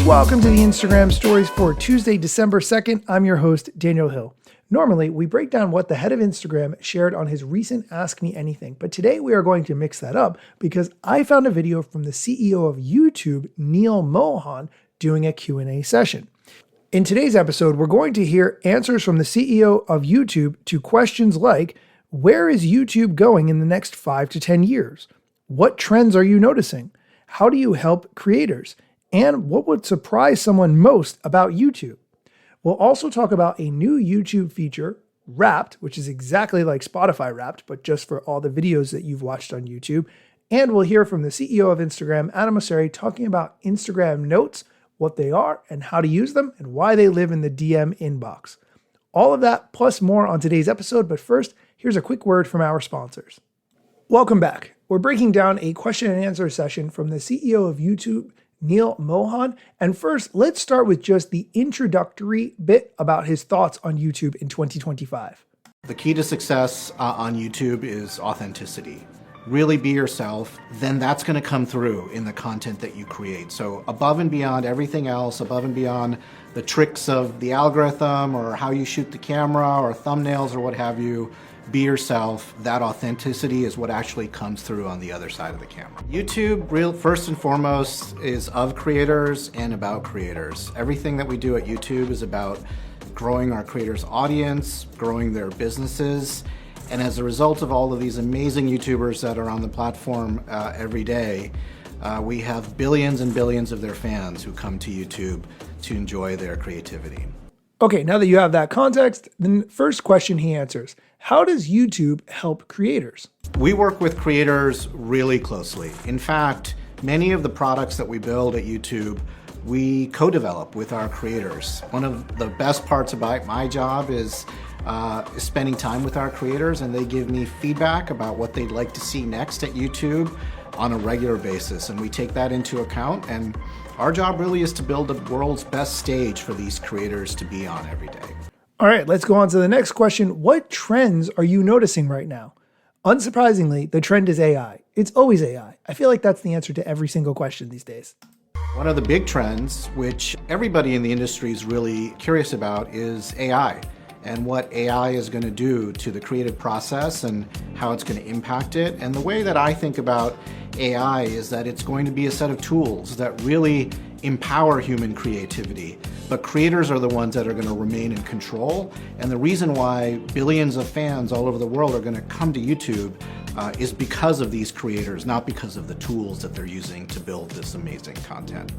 Welcome to the Instagram stories for Tuesday, December 2nd. I'm your host, Daniel Hill. Normally, we break down what the head of Instagram shared on his recent Ask Me Anything, but today we are going to mix that up because I found a video from the CEO of YouTube, Neal Mohan, doing a Q&A session. In today's episode, we're going to hear answers from the CEO of YouTube to questions like, where is YouTube going in the next 5 to 10 years? What trends are you noticing? How do you help creators? And what would surprise someone most about YouTube? We'll also talk about a new YouTube feature, Wrapped, which is exactly like Spotify Wrapped, but just for all the videos that you've watched on YouTube. And we'll hear from the CEO of Instagram, Adam Mosseri, talking about Instagram Notes, what they are and how to use them, and why they live in the DM inbox. All of that plus more on today's episode, but first, here's a quick word from our sponsors. Welcome back. We're breaking down a question and answer session from the CEO of YouTube, Neal Mohan. And first, let's start with just the introductory bit about his thoughts on YouTube in 2025. The key to success on YouTube is authenticity. Really be yourself, then that's going to come through in the content that you create. So above and beyond everything else, above and beyond the tricks of the algorithm or how you shoot the camera or thumbnails or what have you, be yourself. That authenticity is what actually comes through on the other side of the camera. YouTube, first and foremost, is of creators and about creators. Everything that we do at YouTube is about growing our creators' audience, growing their businesses. And as a result of all of these amazing YouTubers that are on the platform every day, we have billions and billions of their fans who come to YouTube to enjoy their creativity. Okay, now that you have that context, the first question he answers, how does YouTube help creators? We work with creators really closely. In fact, many of the products that we build at YouTube, we co-develop with our creators. One of the best parts about my job is spending time with our creators, and they give me feedback about what they'd like to see next at YouTube on a regular basis. And we take that into account, and our job really is to build the world's best stage for these creators to be on every day. All right, let's go on to the next question. What trends are you noticing right now? Unsurprisingly, the trend is AI. It's always AI. I feel like that's the answer to every single question these days. One of the big trends, which everybody in the industry is really curious about, is AI. And what AI is going to do to the creative process and how it's going to impact it. And the way that I think about AI is that it's going to be a set of tools that really empower human creativity, but creators are the ones that are going to remain in control. And the reason why billions of fans all over the world are going to come to YouTube is because of these creators, not because of the tools that they're using to build this amazing content.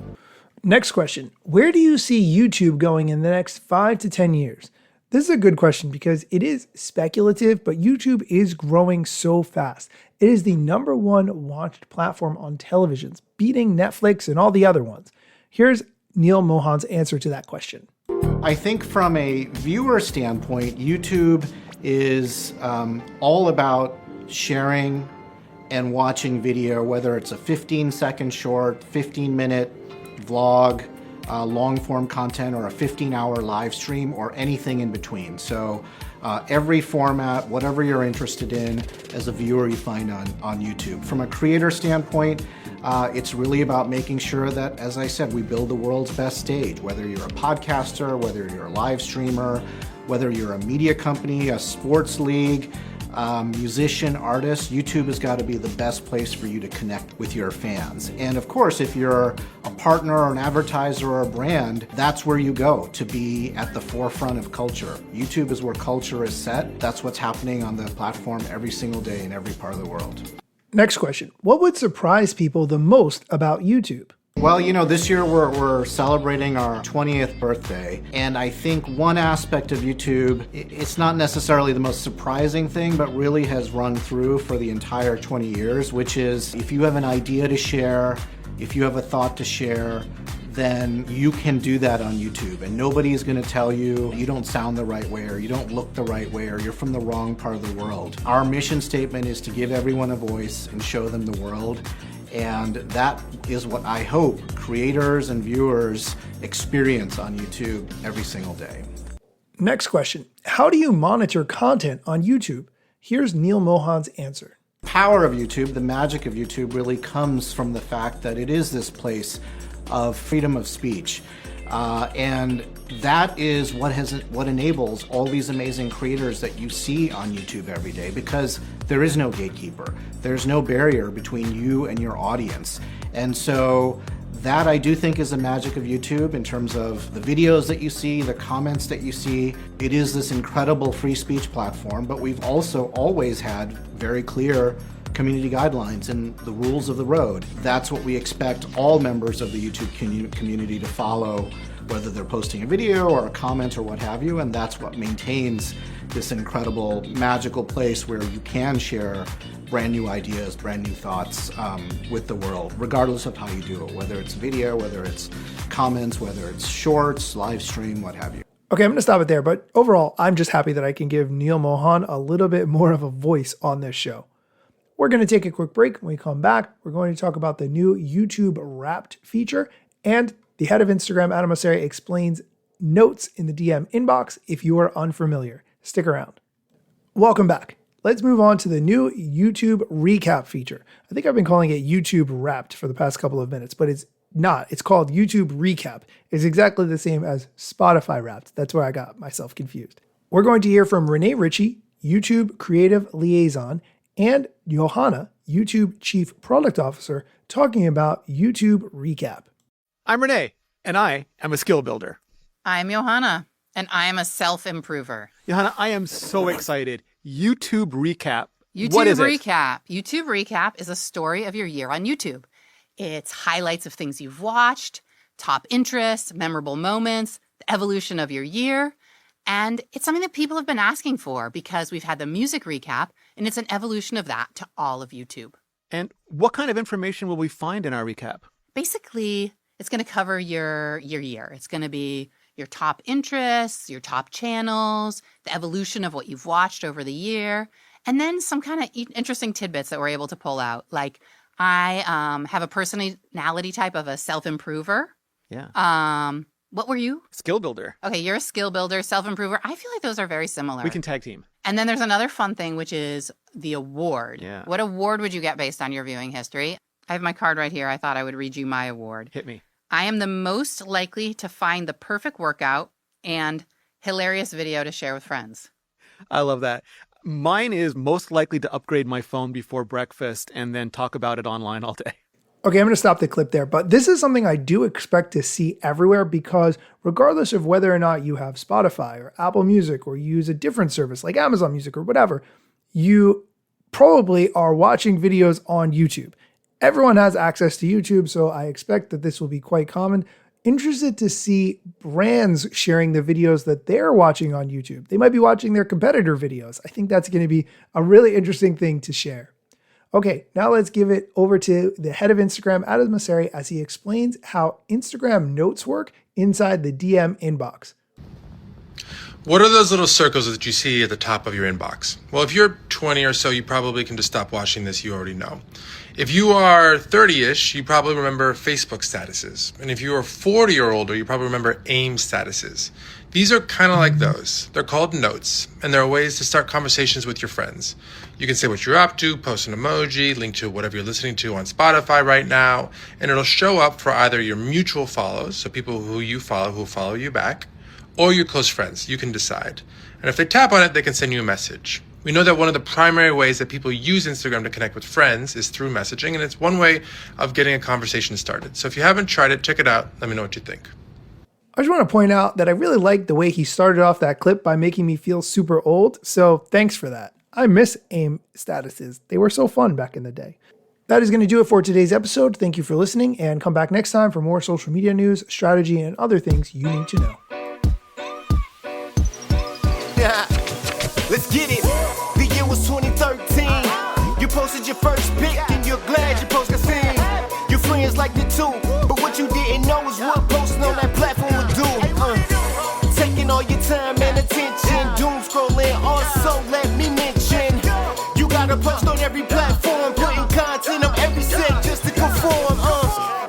Next question. Where do you see YouTube going in the next 5 to 10 years? This is a good question because it is speculative, but YouTube is growing so fast. It is the #1 watched platform on televisions, beating Netflix and all the other ones. Here's Neal Mohan's answer to that question. I think from a viewer standpoint, YouTube is all about sharing and watching video, whether it's a 15-second short, 15-minute vlog, long-form content, or a 15-hour live stream, or anything in between. So every format, whatever you're interested in as a viewer, you find on YouTube. From a creator standpoint, it's really about making sure that, as I said, we build the world's best stage, whether you're a podcaster, whether you're a live streamer, whether you're a media company, a sports league, musician, artist. YouTube has got to be the best place for you to connect with your fans. And of course, if you're a partner or an advertiser or a brand, that's where you go to be at the forefront of culture. YouTube is where culture is set. That's what's happening on the platform every single day in every part of the world. Next question. What would surprise people the most about YouTube? Well, you know, this year we're celebrating our 20th birthday, and I think one aspect of YouTube, it's not necessarily the most surprising thing, but really has run through for the entire 20 years, which is if you have an idea to share, if you have a thought to share, then you can do that on YouTube, and nobody's going to tell you you don't sound the right way, or you don't look the right way, or you're from the wrong part of the world. Our mission statement is to give everyone a voice and show them the world. And that is what I hope creators and viewers experience on YouTube every single day. Next question. How do you monitor content on YouTube? Here's Neal Mohan's answer. Power of YouTube, the magic of YouTube, really comes from the fact that it is this place of freedom of speech. And that is what enables all these amazing creators that you see on YouTube every day, because there is no gatekeeper. There's no barrier between you and your audience. And so that I do think is the magic of YouTube in terms of the videos that you see, the comments that you see. It is this incredible free speech platform, but we've also always had very clear community guidelines and the rules of the road. That's what we expect all members of the YouTube community to follow, whether they're posting a video or a comment or what have you, and that's what maintains this incredible, magical place where you can share brand new ideas, brand new thoughts with the world, regardless of how you do it, whether it's video, whether it's comments, whether it's shorts, live stream, what have you. Okay, I'm going to stop it there, but overall, I'm just happy that I can give Neal Mohan a little bit more of a voice on this show. We're going to take a quick break. When we come back, we're going to talk about the new YouTube Wrapped feature, and the head of Instagram, Adam Mosseri, explains notes in the DM inbox if you are unfamiliar. Stick around. Welcome back. Let's move on to the new YouTube Recap feature. I think I've been calling it YouTube Wrapped for the past couple of minutes, but it's not. It's called YouTube Recap. It's exactly the same as Spotify Wrapped. That's where I got myself confused. We're going to hear from Renee Ritchie, YouTube Creative Liaison, and Johanna, YouTube Chief Product Officer, talking about YouTube Recap. I'm Renee, and I am a skill builder. I'm Johanna, and I am a self-improver. Johanna, I am so excited. YouTube Recap. YouTube What is Recap. YouTube Recap is a story of your year on YouTube. It's highlights of things you've watched, top interests, memorable moments, the evolution of your year. And it's something that people have been asking for because we've had the music recap, and it's an evolution of that to all of YouTube. And what kind of information will we find in our recap? Basically, it's going to cover your year. It's going to be your top interests, your top channels, the evolution of what you've watched over the year, and then some kind of interesting tidbits that we're able to pull out. Like I have a personality type of a self-improver. Yeah. What were you? Skill builder. Okay, you're a skill builder, self-improver. I feel like those are very similar. We can tag team. And then there's another fun thing, which is the award. Yeah. What award would you get based on your viewing history? I have my card right here. I thought I would read you my award. Hit me. I am the most likely to find the perfect workout and hilarious video to share with friends. I love that. Mine is most likely to upgrade my phone before breakfast and then talk about it online all day. Okay, I'm going to stop the clip there, but this is something I do expect to see everywhere because regardless of whether or not you have Spotify or Apple Music or you use a different service like Amazon Music or whatever, you probably are watching videos on YouTube. Everyone has access to YouTube, so I expect that this will be quite common. Interested to see brands sharing the videos that they're watching on YouTube. They might be watching their competitor videos. I think that's going to be a really interesting thing to share. Okay, now let's give it over to the head of Instagram, Adam Mosseri, as he explains how Instagram notes work inside the DM inbox. What are those little circles that you see at the top of your inbox? Well, if you're 20 or so, you probably can just stop watching this. You already know. If you are 30-ish, you probably remember Facebook statuses. And if you are 40 or older, you probably remember AIM statuses. These are kind of like those. They're called notes, and they're ways to start conversations with your friends. You can say what you're up to, post an emoji, link to whatever you're listening to on Spotify right now, and it'll show up for either your mutual follows, so people who you follow who follow you back, or your close friends. You can decide. And if they tap on it, they can send you a message. We know that one of the primary ways that people use Instagram to connect with friends is through messaging, and it's one way of getting a conversation started. So if you haven't tried it, check it out. Let me know what you think. I just want to point out that I really like the way he started off that clip by making me feel super old, so thanks for that. I miss AIM statuses. They were so fun back in the day. That is going to do it for today's episode. Thank you for listening, and come back next time for more social media news, strategy, and other things you need to know. Let's get it. The year was 2013. You posted your first pic and you're glad your post got seen. Your friends liked it too, but what you didn't know is what posting on that platform would do. Taking all your time and attention, doom scrolling. Also, let me mention, you gotta post on every platform, putting content on every set just to conform.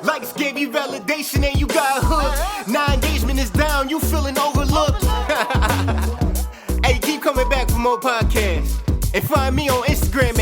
Likes gave you validation and you got hooked. Now engagement is down, you feeling overlooked. Hey, keep coming back for more podcasts. And find me on Instagram